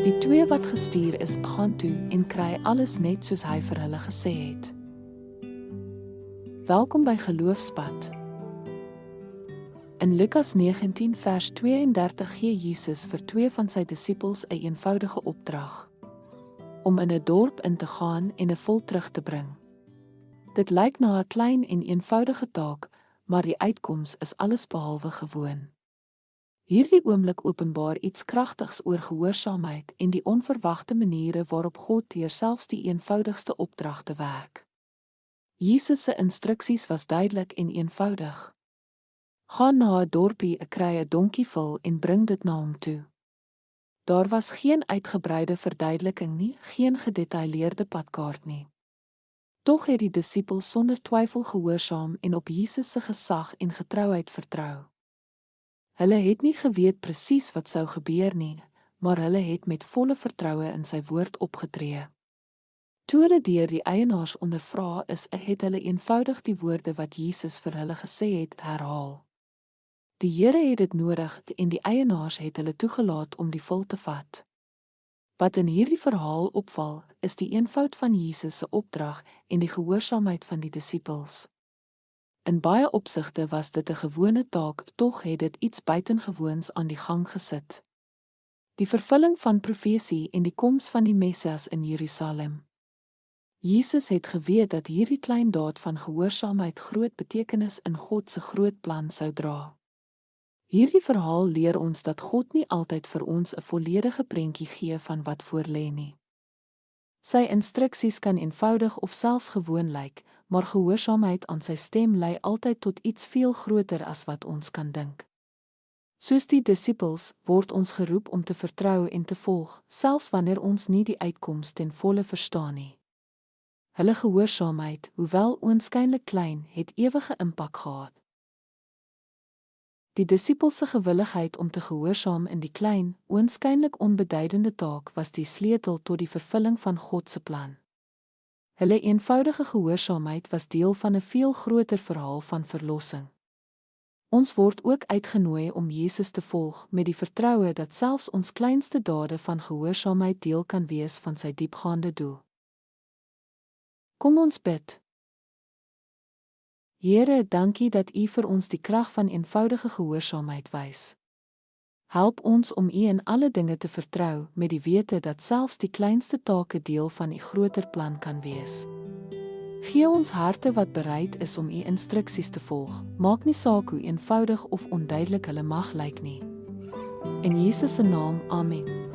Die twee wat gestuur is, gaan toe en kry alles net soos hy vir hulle gesê het. Welkom by Geloofspad. In Lukas 19 vers 32 gee Jesus vir 2 van sy disippels 'n eenvoudige opdrag, om in 'n dorp in te gaan en 'n vol terug te bring. Dit lyk na 'n klein en eenvoudige taak, maar die uitkoms is alles behalwe gewoon. Hierdie oomblik openbaar iets kragtigs oor gehoorsaamheid en die onverwagte maniere waarop God deur selfs die eenvoudigste opdragte werk. Jesus se instruksies was duidelik en eenvoudig. Gaan na 'n dorpie, kry 'n donkie vul en bring dit na hom toe. Daar was geen uitgebreide verduideliking nie, geen gedetailleerde padkaart nie. Tog het die disippels sonder twyfel gehoorsaam en op Jesus se gesag en getrouheid vertrou. Hulle het nie geweet presies wat sou gebeur nie, maar hulle het met volle vertroue in sy woord opgetree. Toe hulle deur die eienaars ondervra is, het hulle eenvoudig die woorde wat Jesus vir hulle gesê het, herhaal. Die Here het dit nodig en die eienaars het hulle toegelaat om die vul te vat. Wat in hierdie verhaal opval, is die eenvoud van Jesus se opdrag en die gehoorsaamheid van die disippels. In baie opsigte was dit 'n gewone taak, tog het dit iets buitengewoons aan die gang gesit. Die vervulling van profesie en die koms van die Messias in Jerusalem. Jesus het geweet dat hierdie klein daad van gehoorsaamheid groot betekenis in God se groot plan sou dra. Hierdie verhaal leer ons dat God nie altyd vir ons 'n volledige prentjie gee van wat voorlê nie. Sy instruksies kan eenvoudig of selfs gewoon lyk, maar gehoorsaamheid aan sy stem lei altyd tot iets veel groter as wat ons kan dink. Soos die disippels word ons geroep om te vertrou en te volg, selfs wanneer ons nie die uitkoms ten volle verstaan nie. Hulle gehoorsaamheid, hoewel oënskynlik klein, het ewige impak gehad. Die disippels se gewilligheid om te gehoorsaam in die klein, oënskynlik onbeduidende taak was die sleutel tot die vervulling van God se plan. Hulle eenvoudige gehoorsaamheid was deel van 'n veel groter verhaal van verlossing. Ons word ook uitgenooi om Jesus te volg met die vertroue dat selfs ons kleinste dade van gehoorsaamheid deel kan wees van sy diepgaande doel. Kom ons bid. Here, dankie dat U vir ons die krag van eenvoudige gehoorsaamheid wys. Help ons om U in alle dinge te vertrou met die wete dat selfs die kleinste take deel van U groter plan kan wees. Gee ons harte wat bereid is om U instruksies te volg, maak nie saak hoe eenvoudig of onduidelik hulle mag lyk nie. In Jesus se naam, amen.